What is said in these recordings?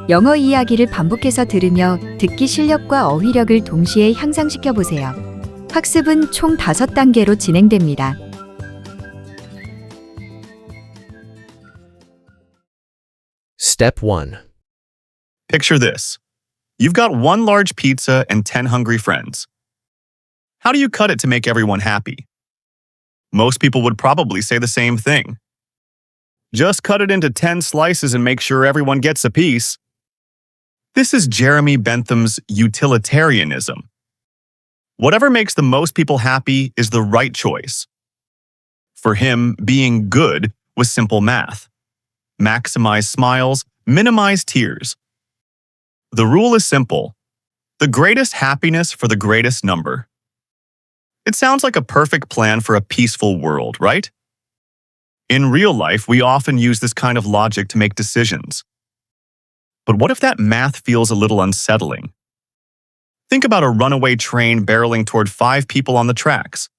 영어 이야기를 반복해서 들으며 듣기 실력과 어휘력을 동시에 향상시켜 보세요. 학습은 총 5단계로 진행됩니다. Step 1. Picture this. You've got one large pizza and 10 hungry friends. How do you cut it to make everyone happy? Most people would probably say the same thing. Just cut it into 10 slices and make sure everyone gets a piece. This is Jeremy Bentham's utilitarianism. Whatever makes the most people happy is the right choice. For him, being good was simple math. Maximize smiles, minimize tears. The rule is simple. The greatest happiness for the greatest number. It sounds like a perfect plan for a peaceful world, right? In real life, we often use this kind of logic to make decisions. But what if that math feels a little unsettling? Think about a runaway train barreling toward 5 people on the tracks.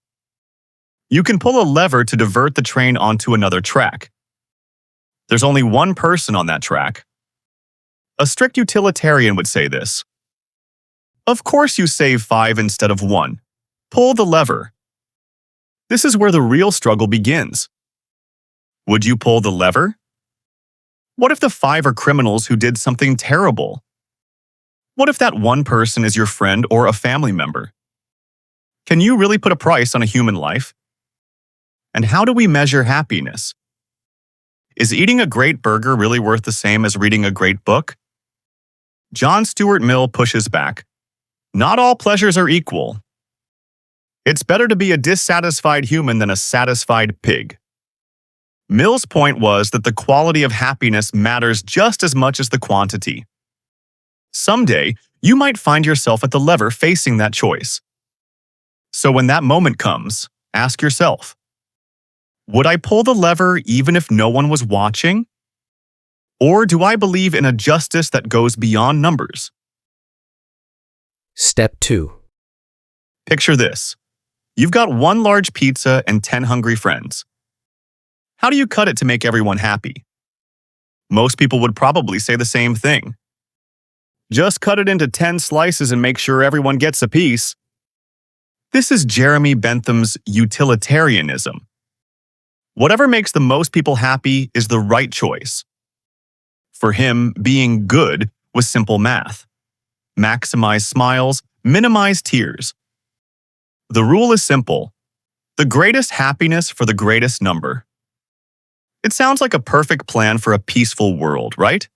You can pull a lever to divert the train onto another track. There's only one person on that track. A strict utilitarian would say this. Of course you save 5 instead of 1. Pull the lever. This is where the real struggle begins. Would you pull the lever? What if the 5 are criminals who did something terrible? What if that one person is your friend or a family member? Can you really put a price on a human life? And how do we measure happiness? Is eating a great burger really worth the same as reading a great book? John Stuart Mill pushes back. Not all pleasures are equal. It's better to be a dissatisfied human than a satisfied pig. Mill's point was that the quality of happiness matters just as much as the quantity. Someday, you might find yourself at the lever facing that choice. So when that moment comes, ask yourself, would I pull the lever even if no one was watching? Or do I believe in a justice that goes beyond numbers? Step 2. Picture this. You've got one large pizza and 10 hungry friends. How do you cut it to make everyone happy? Most people would probably say the same thing. Just cut it into 10 slices and make sure everyone gets a piece. This is Jeremy Bentham's utilitarianism. Whatever makes the most people happy is the right choice. For him, being good was simple math. Maximize smiles, minimize tears. The rule is simple. The greatest happiness for the greatest number. It sounds like a perfect plan for a peaceful world, right?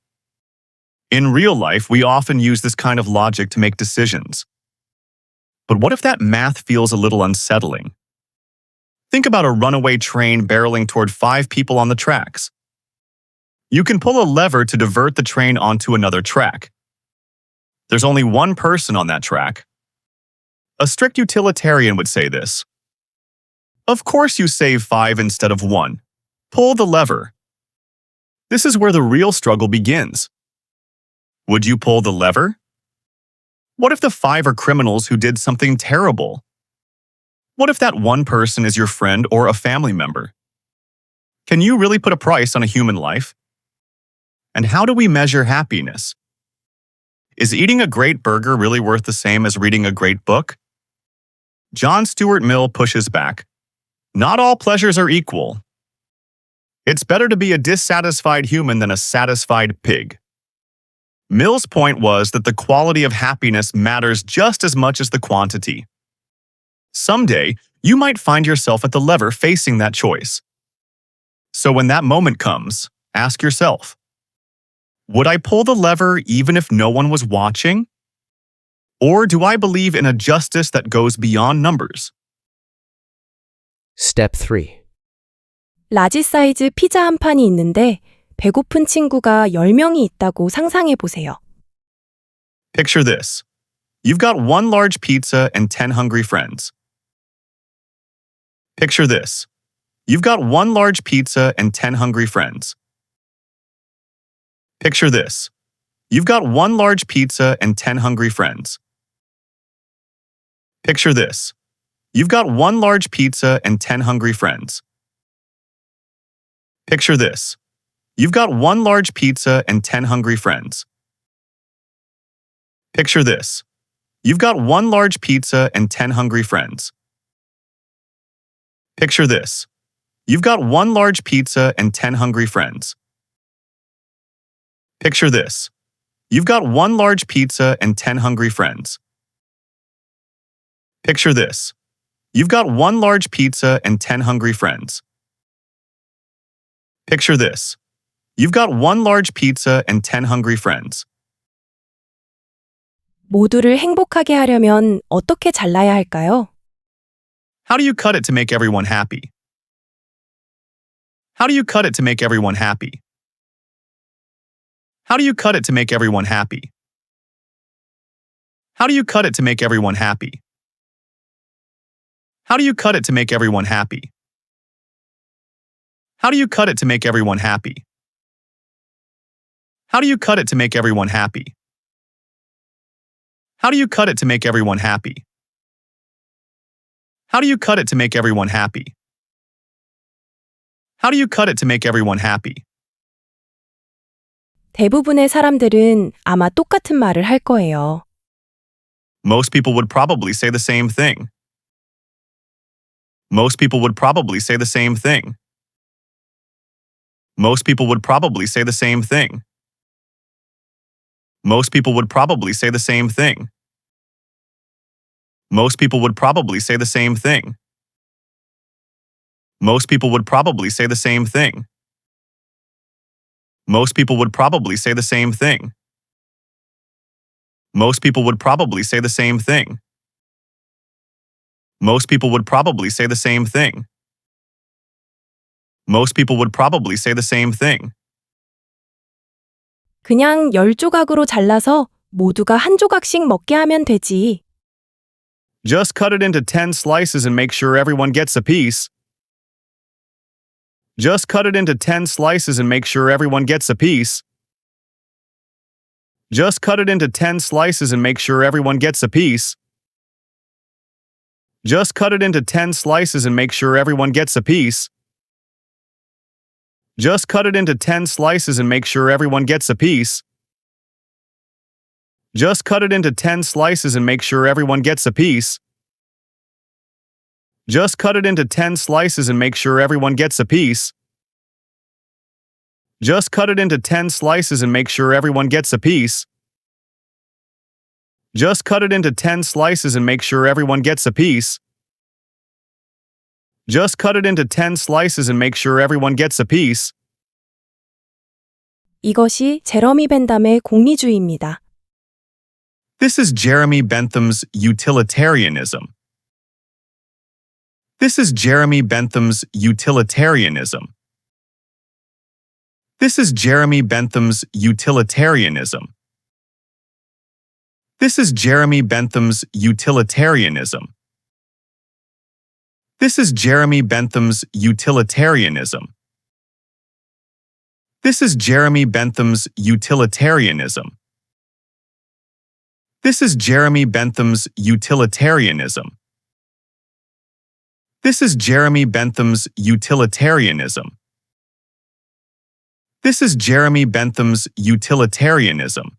In real life, we often use this kind of logic to make decisions. But what if that math feels a little unsettling? Think about a runaway train barreling toward 5 people on the tracks. You can pull a lever to divert the train onto another track. There's only one person on that track. A strict utilitarian would say this. Of course you save 5 instead of 1. Pull the lever. This is where the real struggle begins. Would you pull the lever? What if the 5 are criminals who did something terrible? What if that one person is your friend or a family member? Can you really put a price on a human life? And how do we measure happiness? Is eating a great burger really worth the same as reading a great book? John Stuart Mill pushes back. Not all pleasures are equal. It's better to be a dissatisfied human than a satisfied pig. Mill's point was that the quality of happiness matters just as much as the quantity. Someday, you might find yourself at the lever facing that choice. So when that moment comes, ask yourself, would I pull the lever even if no one was watching? Or do I believe in a justice that goes beyond numbers? Step 3. 라지 사이즈 피자 한 판이 있는데 배고픈 친구가 10명이 있다고 상상해 보세요. Picture this. You've got one large pizza and 10 hungry friends. Picture this. You've got one large pizza and 10 hungry friends. Picture this. You've got one large pizza and 10 hungry friends. Picture this. You've got one large pizza and 10 hungry friends. Picture this. You've got one large pizza and 10 hungry friends. Picture this. You've got one large pizza and 10 hungry friends. Picture this. You've got one large pizza and 10 hungry friends. Picture this. You've got one large pizza and 10 hungry friends. Picture this. You've got one large pizza and 10 hungry friends. Picture this. You've got one large pizza and 10 hungry friends. 모두를 행복하게 하려면 어떻게 잘라야 할까요? How do you cut it to make everyone happy? How do you cut it to make everyone happy? How do you cut it to make everyone happy? How do you cut it to make everyone happy? How do you cut it to make everyone happy? How do you cut it to make everyone happy? How do you cut it to make everyone happy? How do you cut it to make everyone happy? How do you cut it to make everyone happy? How do you cut it to make everyone happy? 대부분의 사람들은 아마 똑같은 말을 할 거예요. Most people would probably say the same thing. Most people would probably say the same thing. Most people would probably say the same thing. Most people would probably say the same thing. Most people would probably say the same thing. Most people would probably say the same thing. Most people would probably say the same thing. Most people would probably say the same thing. Most people would probably say the same thing. Most people would probably say the same thing. 그냥 10조각으로 잘라서 모두가 한 조각씩 먹게 하면 되지. Just cut it into 10 slices and make sure everyone gets a piece. Just cut it into 10 slices and make sure everyone gets a piece. Just cut it into 10 slices and make sure everyone gets a piece. Just cut it into 10 slices and make sure everyone gets a piece. Just cut it into 10 slices and make sure everyone gets a piece. Just cut it into 10 slices and make sure everyone gets a piece. Just cut it into 10 slices and make sure everyone gets a piece. Just cut it into 10 slices and make sure everyone gets a piece. Just cut it into 10 slices and make sure everyone gets a piece. Just cut it into 10 slices and make sure everyone gets a piece. 이것이 제러미 벤담의 공리주의입니다. This is Jeremy Bentham's utilitarianism. This is Jeremy Bentham's utilitarianism. This is Jeremy Bentham's utilitarianism. This is Jeremy Bentham's utilitarianism. This is Jeremy Bentham's utilitarianism. This is Jeremy Bentham's utilitarianism. This is Jeremy Bentham's utilitarianism. This is Jeremy Bentham's utilitarianism. This is Jeremy Bentham's utilitarianism.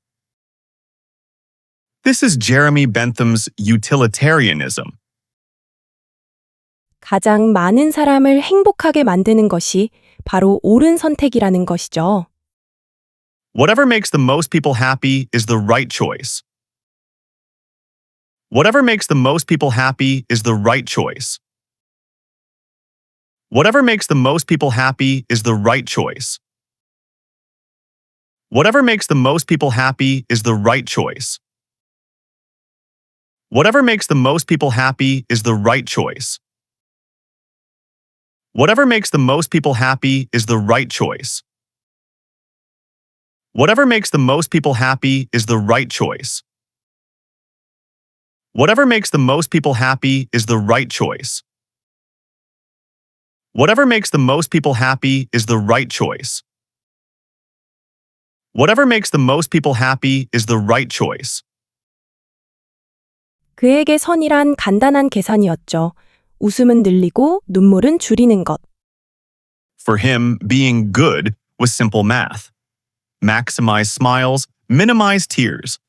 This is Jeremy Bentham's utilitarianism. 가장 많은 사람을 행복하게 만드는 것이 바로 옳은 선택이라는 것이죠. Whatever makes the most people happy is the right choice. Whatever makes the most people happy is the right choice. Whatever makes the most people happy is the right choice. Whatever makes the most people happy is the right choice. Whatever makes the most people happy is the right choice. Whatever makes the most people happy is the right choice. Whatever makes the most people happy is the right choice. Whatever makes the most people happy is the right choice. Whatever makes the most people happy is the right choice. Whatever makes the most people happy is the right choice. 그에게 선이란 간단한 계산이었죠. 웃음은 늘리고 눈물은 줄이는 것. For him, being good was simple math. Maximize smiles, minimize tears.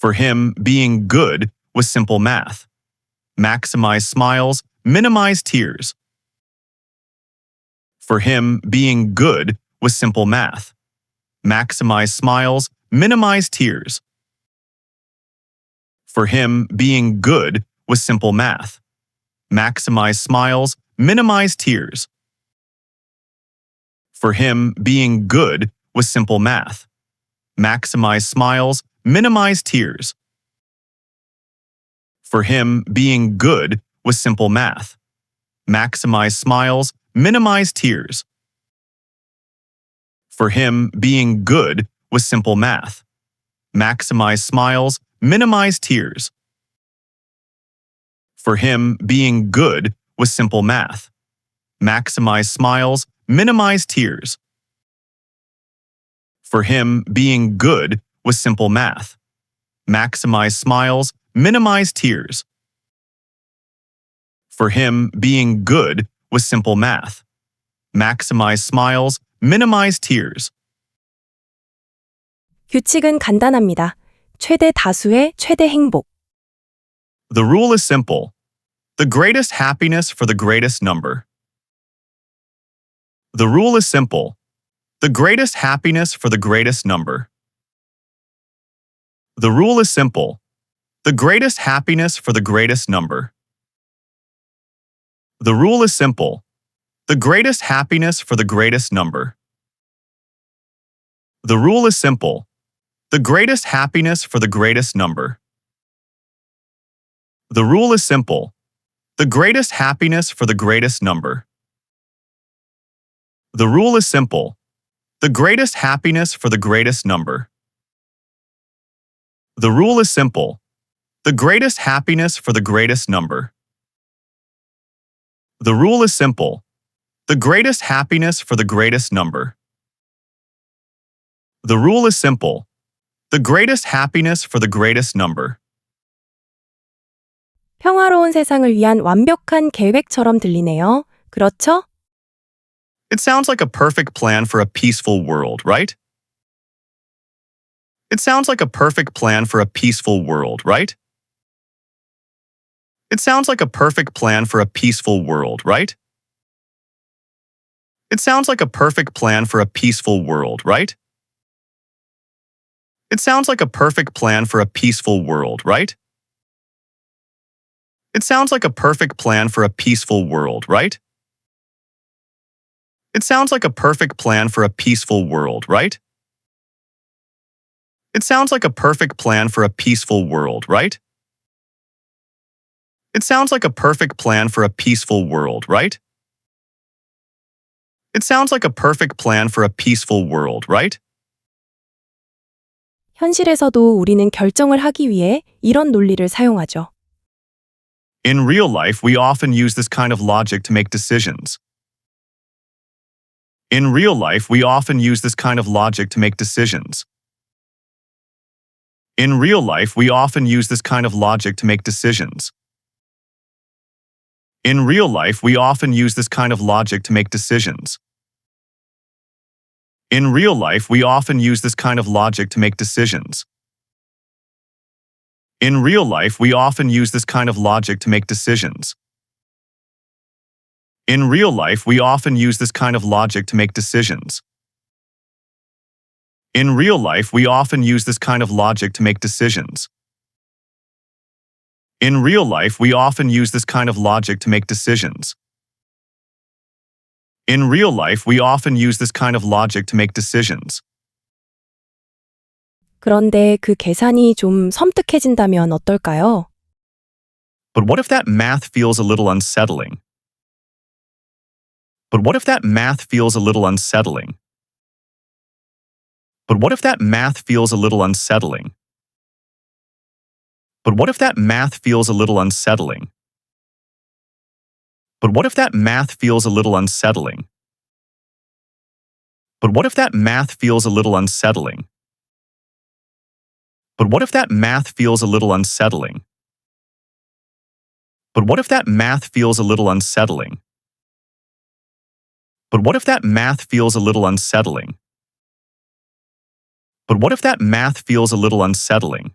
For him, being good was simple math. Maximize smiles, minimize tears. For him, being good was simple math. Maximize smiles, minimize tears. For him, being good was simple math. Maximize smiles, minimize tears. For him, being good was simple math. Maximize smiles, minimize tears. For him, being good was simple math. Maximize smiles, minimize tears. For him, being good was simple math. Maximize smiles, minimize tears. For him, being good was simple math. Maximize smiles, minimize tears. For him, being good was simple math. Maximize smiles, minimize tears. For him, being good was simple math. Maximize smiles, minimize tears. 규칙은 간단합니다. 최대 다수의 최대 행복. The rule is simple. The greatest happiness for the greatest number. The rule is simple. The greatest happiness for the greatest number. The rule is simple. The greatest happiness for the greatest number. The rule is simple. The greatest happiness for the greatest number. The rule is simple. The greatest happiness for the greatest number. The rule is simple. The greatest happiness for the greatest number. The rule is simple. The greatest happiness for the greatest number. The rule is simple. The greatest happiness for the greatest number. The rule is simple. The greatest happiness for the greatest number. The rule is simple. The greatest happiness for the greatest number. 평화로운 세상을 위한 완벽한 계획처럼 들리네요. 그렇죠? It sounds like a perfect plan for a peaceful world, right? It sounds like a perfect plan for a peaceful world, right? It sounds like a perfect plan for a peaceful world, right? It sounds like a perfect plan for a peaceful world, right? It sounds like a perfect plan for a peaceful world, right? It sounds like a perfect plan for a peaceful world, right? It sounds like a perfect plan for a peaceful world, right? It sounds like a perfect plan for a peaceful world, right? It sounds like a perfect plan for a peaceful world, right? It sounds like a perfect plan for a peaceful world, right? 현실에서도 우리는 결정을 하기 위해 이런 논리를 사용하죠. In real life, we often use this kind of logic to make decisions. In real life, we often use this kind of logic to make decisions. In real life, we often use this kind of logic to make decisions. In real life, we often use this kind of logic to make decisions. In real life, we often use this kind of logic to make decisions. In real life, we often use this kind of logic to make decisions. In real life, we often use this kind of logic to make decisions. In real life, we often use this kind of logic to make decisions. In real life, we often use this kind of logic to make decisions. In real life, we often use this kind of logic to make decisions. 그런데 그 계산이 좀 섬뜩해진다면 어떨까요? But what if that math feels a little unsettling? But what if that math feels a little unsettling? But what if that math feels a little unsettling? But what if that math feels a little unsettling? But what if that math feels a little unsettling? But what if that math feels a little unsettling? But what if that math feels a little unsettling? But what if that math feels a little unsettling? But what if that math feels a little unsettling? But what if that math feels a little unsettling?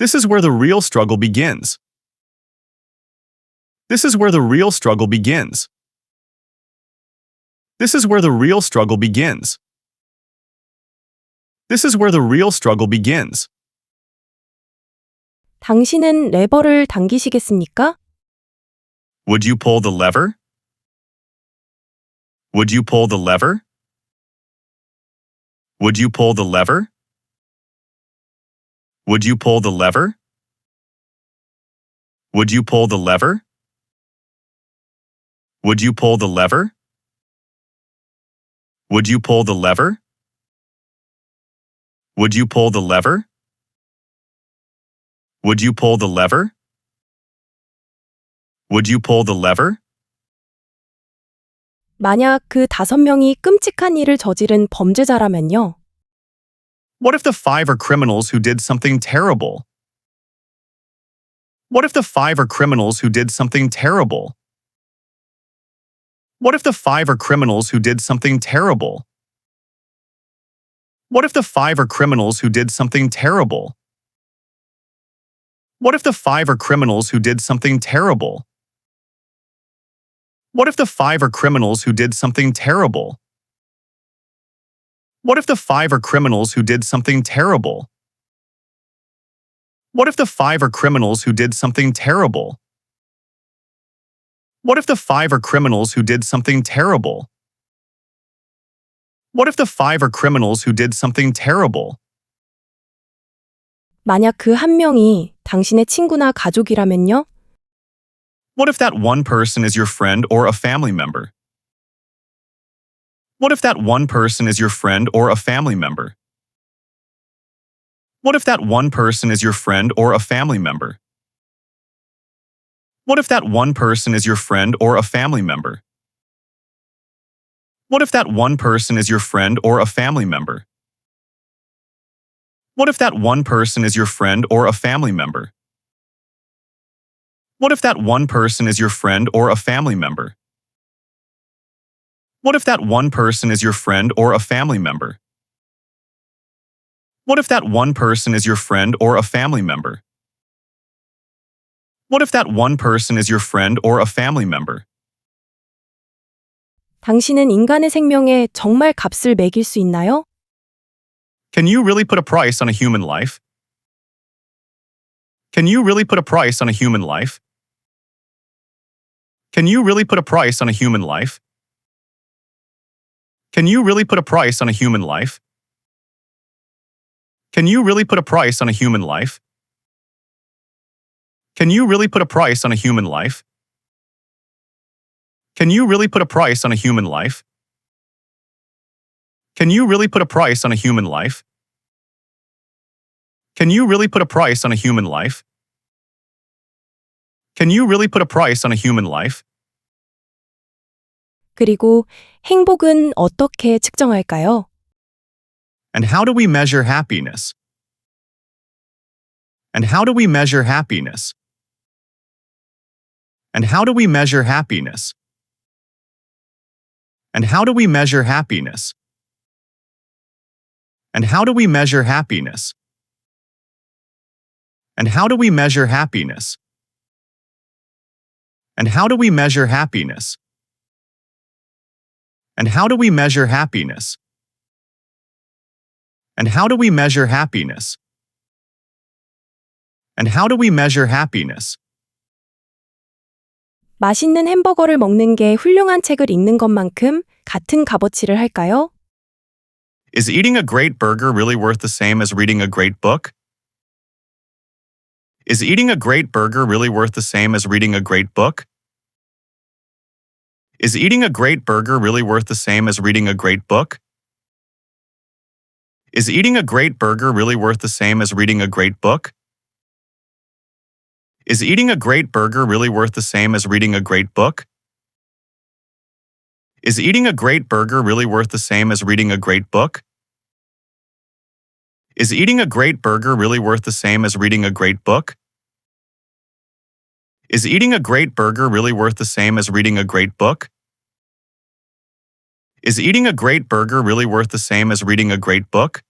This is where the real struggle begins. This is where the real struggle begins. This is where the real struggle begins. This is where the real struggle begins. 당신은 레버를 당기시겠습니까? Would you pull the lever? Would you pull the lever? Would you pull the lever? Would you pull the lever? Would you pull the lever? Would you pull the lever? Would you pull the lever? Would you pull the lever? Would you pull the lever? Would you pull the lever? 만약 그 5명이 끔찍한 일을 저지른 범죄자라면요. What if the 5 are criminals who did something terrible? What if the 5 are criminals who did something terrible? What if the 5 are criminals who did something terrible? What if the 5 are criminals who did something terrible? What if the 5 are criminals who did something terrible? What if the 5 are criminals who did something terrible? What if the 5 are criminals who did something terrible? What if the 5 are criminals who did something terrible? What if the 5 are criminals who did something terrible? What if the 5 are criminals who did something terrible? 만약 그 한 명이 당신의 친구나 가족이라면요. What if that one person is your friend or a family member? What if that one person is your friend or a family member? What if that one person is your friend or a family member? What if that one person is your friend or a family member? What if that one person is your friend or a family member? What if that one person is your friend or a family member? What if that one person is your friend or a family member? What if that one person is your friend or a family member? What if that one person is your friend or a family member? What if that one person is your friend or a family member? 당신은 인간의 생명에 정말 값을 매길 수 있나요? Can you really put a price on a human life? Can you really put a price on a human life? Can you really put a price on a human life? Can you really put a price on a human life? Can you really put a price on a human life? Can you really put a price on a human life? Can you really put a price on a human life? Can you really put a price on a human life? Can you really put a price on a human life? Can you really put a price on a human life? 그리고 행복은 어떻게 측정할까요? And how do we measure happiness? And how do we measure happiness? And how do we measure happiness? And how do we measure happiness? And how do we measure happiness? And how do we measure happiness? And how do we measure happiness? And how do we measure happiness? And how do we measure happiness? And how do we measure happiness? 맛있는 햄버거를 먹는 게 훌륭한 책을 읽는 것만큼 같은 값어치를 할까요? Is eating a great burger really worth the same as reading a great book? Is eating a great burger really worth the same as reading a great book? Is eating a great burger really worth the same as reading a great book? Is eating a great burger really worth the same as reading a great book? Is eating a great burger really worth the same as reading a great book? Is eating a great burger really worth the same as reading a great book? Is eating a great burger really worth the same as reading a great book? Is eating a great burger really worth the same as reading a great book? Is eating a great burger really worth the same as reading a great book?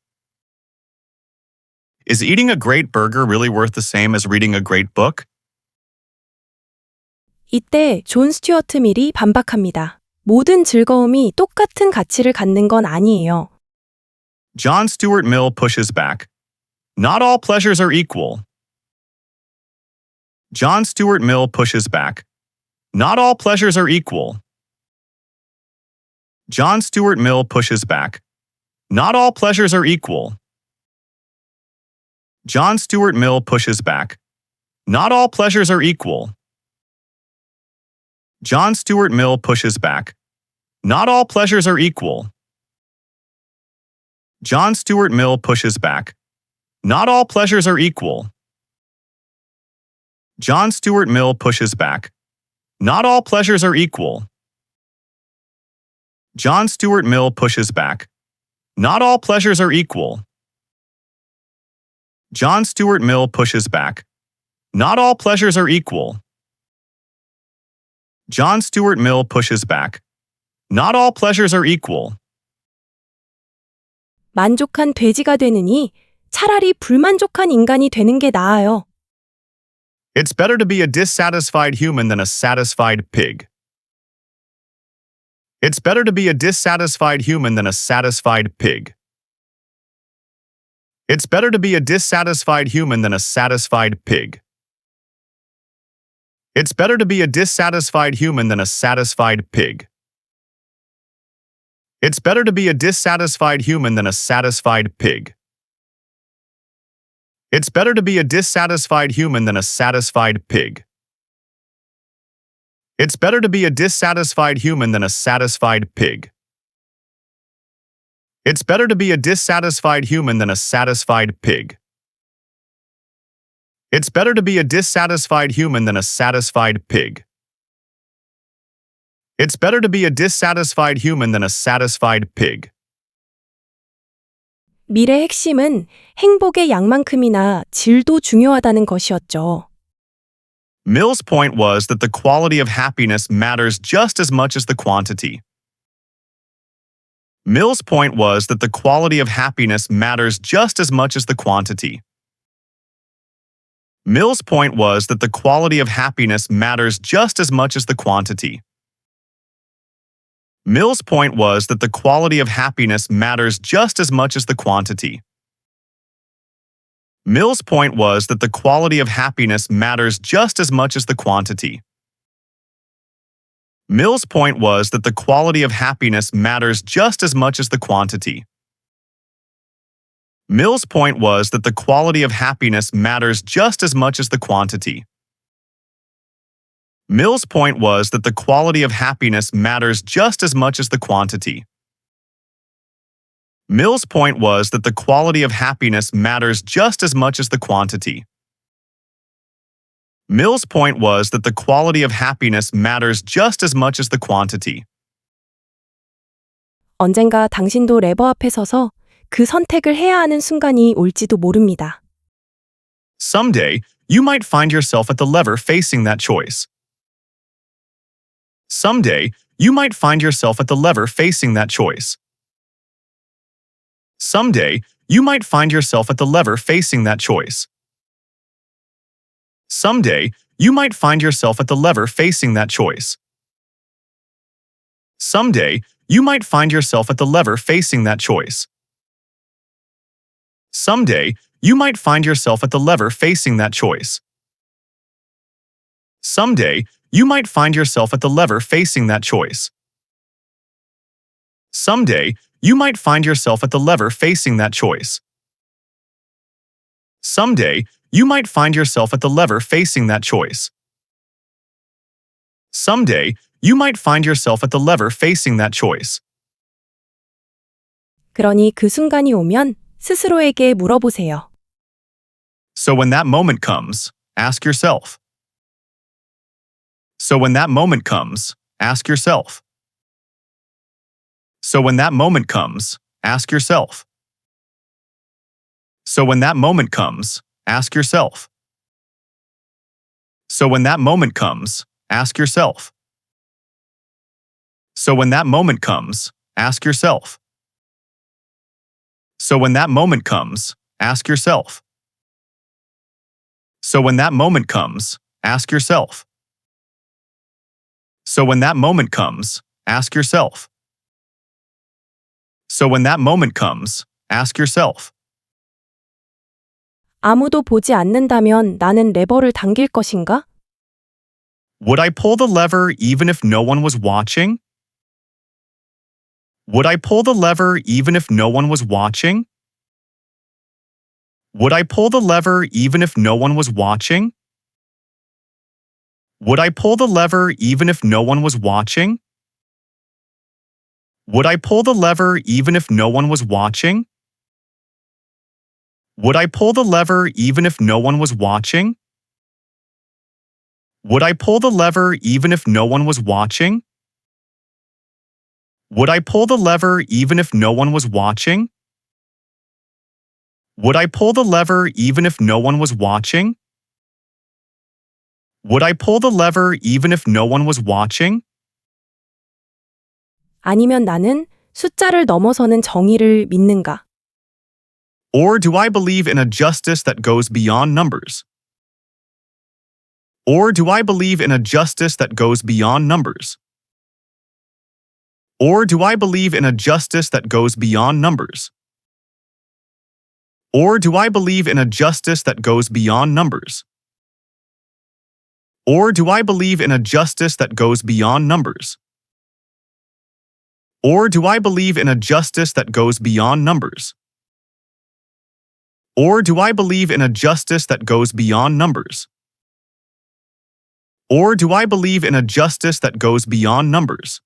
Is eating a great burger really worth the same as reading a great book? 이때 존 스튜어트 밀이 반박합니다. 모든 즐거움이 똑같은 가치를 갖는 건 아니에요. John Stuart Mill pushes back. Not all pleasures are equal. John Stuart Mill pushes back. Not all pleasures are equal. John Stuart Mill pushes back. Not all pleasures are equal. John Stuart Mill pushes back. Not all pleasures are equal. John Stuart Mill pushes back. Not all pleasures are equal. John Stuart Mill pushes back. Not all pleasures are equal. John Stuart Mill pushes back. Not all pleasures are equal. John Stuart Mill pushes back. Not all pleasures are equal. John Stuart Mill pushes back. Not all pleasures are equal. John Stuart Mill pushes back. Not all pleasures are equal. 만족한 돼지가 되느니 차라리 불만족한 인간이 되는 게 나아요. It's better to be a dissatisfied human than a satisfied pig. It's better to be a dissatisfied human than a satisfied pig. It's better to be a dissatisfied human than a satisfied pig. It's better to be a dissatisfied human than a satisfied pig. It's better to be a dissatisfied human than a satisfied pig. It's better to be a dissatisfied human than a satisfied pig. It's better to be a dissatisfied human than a satisfied pig. It's better to be a dissatisfied human than a satisfied pig. It's better to be a dissatisfied human than a satisfied pig. It's better to be a dissatisfied human than a satisfied pig. 밀의 핵심은 행복의 양만큼이나 질도 중요하다는 것이었죠. Mill's point was that the quality of happiness matters just as much as the quantity. Mill's point was that the quality of happiness matters just as much as the quantity. Mill's point was that the quality of happiness matters just as much as the quantity. Mill's point was that the quality of happiness matters just as much as the quantity. Mill's point was that the quality of happiness matters just as much as the quantity. Mill's point was that the quality of happiness matters just as much as the quantity. Mill's point was that the quality of happiness matters just as much as the quantity. Mill's point was that the quality of happiness matters just as much as the quantity. Mill's point was that the quality of happiness matters just as much as the quantity. Mill's point was that the quality of happiness matters just as much as the quantity. 언젠가 당신도 레버 앞에 서서 그 선택을 해야 하는 순간이 올지도 모릅니다. Someday, you might find yourself at the lever facing that choice. Someday, you might find yourself at the lever facing that choice. Someday, you might find yourself at the lever facing that choice. Someday, you might find yourself at the lever facing that choice. Someday, you might find yourself at the lever facing that choice. Someday, you might find yourself at the lever facing that choice. Someday, you might find yourself at the lever facing that choice. Someday, you might find yourself at the lever facing that choice. Someday, you might find yourself at the lever facing that choice. Someday, you might find yourself at the lever facing that choice. 그러니 그 순간이 오면 스스로에게 물어보세요. So when that moment comes, ask yourself. So when that moment comes, ask yourself. So when that moment comes, ask yourself. So when that moment comes, ask yourself. So when that moment comes, ask yourself. So when that moment comes, ask yourself. So when that moment comes, ask yourself. So when that moment comes, ask yourself. So when that moment comes, ask yourself. So when that moment comes, ask yourself. 아무도 보지 않는다면 나는 레버를 당길 것인가? Would I pull the lever even if no one was watching? Would I pull the lever even if no one was watching? Would I pull the lever even if no one was watching? Would I pull the lever even if no one was watching? Would I pull the lever even if no one was watching? Would I pull the lever even if no one was watching? Would I pull the lever even if no one was watching? Would I pull the lever even if no one was watching? Would I pull the lever even if no one was watching? Would I pull the lever even if no one was watching? 아니면 나는 숫자를 넘어서는 정의를 믿는가? Or do I believe in a justice that goes beyond numbers? Or do I believe in a justice that goes beyond numbers? Or do I believe in a justice that goes beyond numbers? Or do I believe in a justice that goes beyond numbers? Or do I believe in a justice that goes beyond numbers? Or do I believe in a justice that goes beyond numbers? Or do I believe in a justice that goes beyond numbers? Or do I believe in a justice that goes beyond numbers?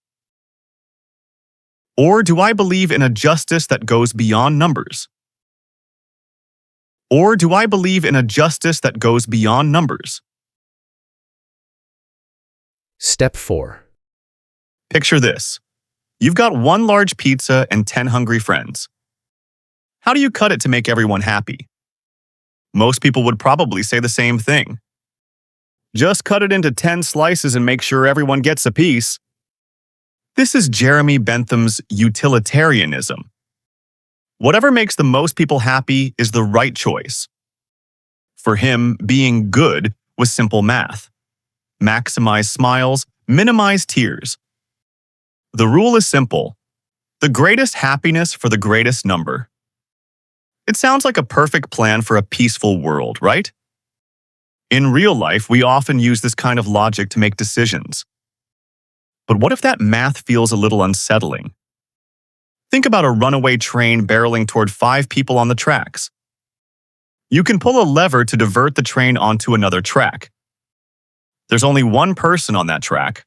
Or do I believe in a justice that goes beyond numbers? Or do I believe in a justice that goes beyond numbers? Step 4. Picture this. You've got one large pizza and 10 hungry friends. How do you cut it to make everyone happy? Most people would probably say the same thing. Just cut it into 10 slices and make sure everyone gets a piece. This is Jeremy Bentham's utilitarianism. Whatever makes the most people happy is the right choice. For him, being good was simple math. Maximize smiles, minimize tears. The rule is simple. The greatest happiness for the greatest number. It sounds like a perfect plan for a peaceful world, right? In real life, we often use this kind of logic to make decisions. But what if that math feels a little unsettling? Think about a runaway train barreling toward 5 people on the tracks. You can pull a lever to divert the train onto another track. There's only one person on that track.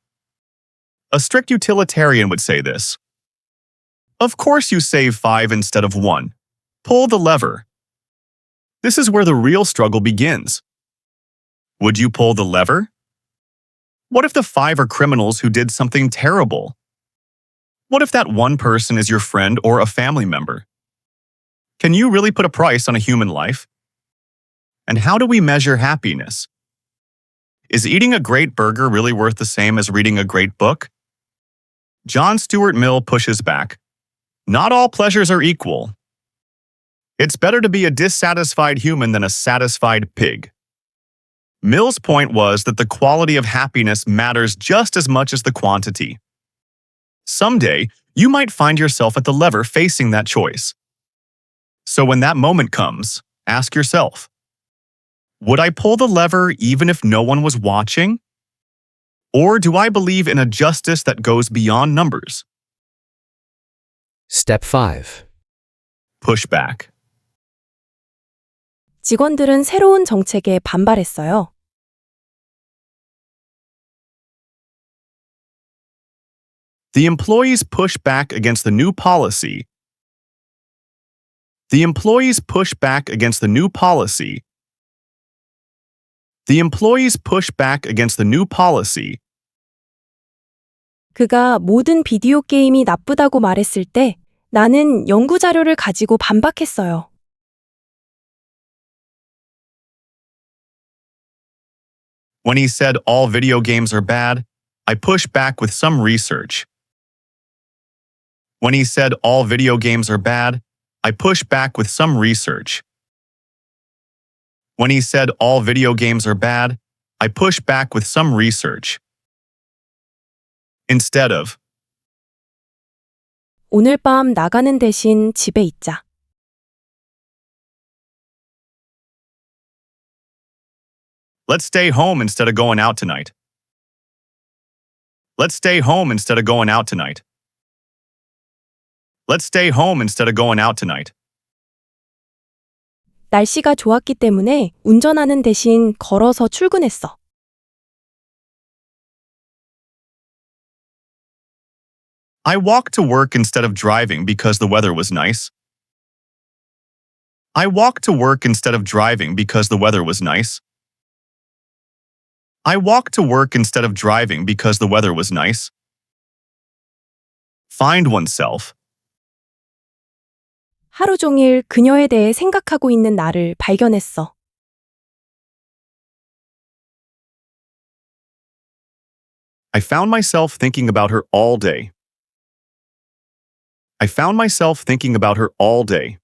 A strict utilitarian would say this. Of course you save 5 instead of 1. Pull the lever. This is where the real struggle begins. Would you pull the lever? What if the 5 are criminals who did something terrible? What if that one person is your friend or a family member? Can you really put a price on a human life? And how do we measure happiness? Is eating a great burger really worth the same as reading a great book? John Stuart Mill pushes back. Not all pleasures are equal. It's better to be a dissatisfied human than a satisfied pig. Mill's point was that the quality of happiness matters just as much as the quantity. Someday, you might find yourself at the lever facing that choice. So when that moment comes, ask yourself, would I pull the lever even if no one was watching? Or do I believe in a justice that goes beyond numbers? Step 5. Push back. 직원들은 새로운 정책에 반발했어요. The employees push back against the new policy. The employees push back against the new policy. The employees push back against the new policy. 그가 모든 비디오 게임이 나쁘다고 말했을 때 나는 연구 자료를 가지고 반박했어요. When he said all video games are bad, I pushed back with some research. When he said all video games are bad, I pushed back with some research. When he said all video games are bad, I pushed back with some research. Instead of. 오늘 밤 나가는 대신 집에 있자. Let's stay home instead of going out tonight. Let's stay home instead of going out tonight. Let's stay home instead of going out tonight. 날씨가 좋았기 때문에 운전하는 대신 걸어서 출근했어. I walked to work instead of driving because the weather was nice. I walked to work instead of driving because the weather was nice. I walked to work instead of driving because the weather was nice. Find oneself. 하루 종일 그녀에 대해 생각하고 있는 나를 발견했어. I found myself thinking about her all day. I found myself thinking about her all day.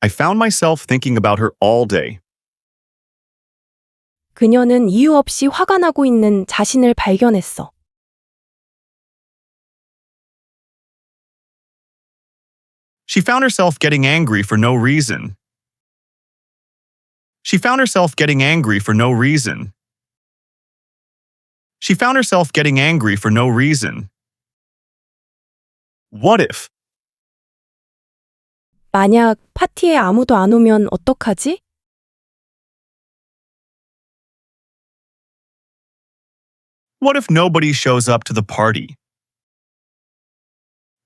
I found myself thinking about her all day. 그녀는 이유 없이 화가 나고 있는 자신을 발견했어. She found herself getting angry for no reason. She found herself getting angry for no reason. She found herself getting angry for no reason. What if? 만약 파티에 아무도 안 오면 어떡하지? What if nobody shows up to the party?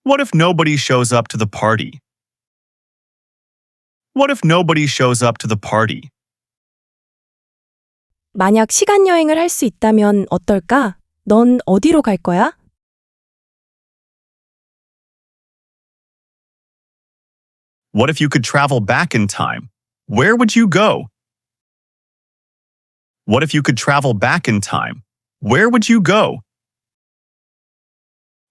What if nobody shows up to the party? What if nobody shows up to the party? 만약 시간 여행을 할 수 있다면 어떨까? 넌 어디로 갈 거야? What if you could travel back in time? Where would you go? What if you could travel back in time? Where would you go?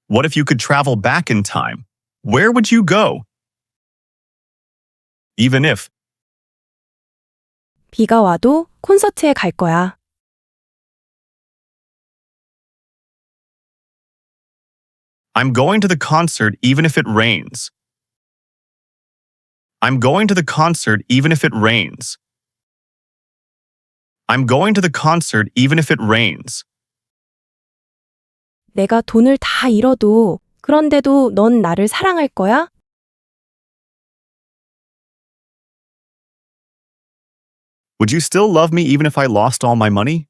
What if you could travel back in time? Where would you go? Even if. 비가 와도 콘서트에 갈 거야. I'm going to the concert even if it rains. I'm going to the concert even if it rains. I'm going to the concert even if it rains. 내가 돈을 다 잃어도 그런데도 넌 나를 사랑할 거야? Would you still love me even if I lost all my money?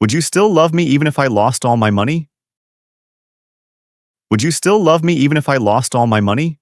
Would you still love me even if I lost all my money? Would you still love me even if I lost all my money?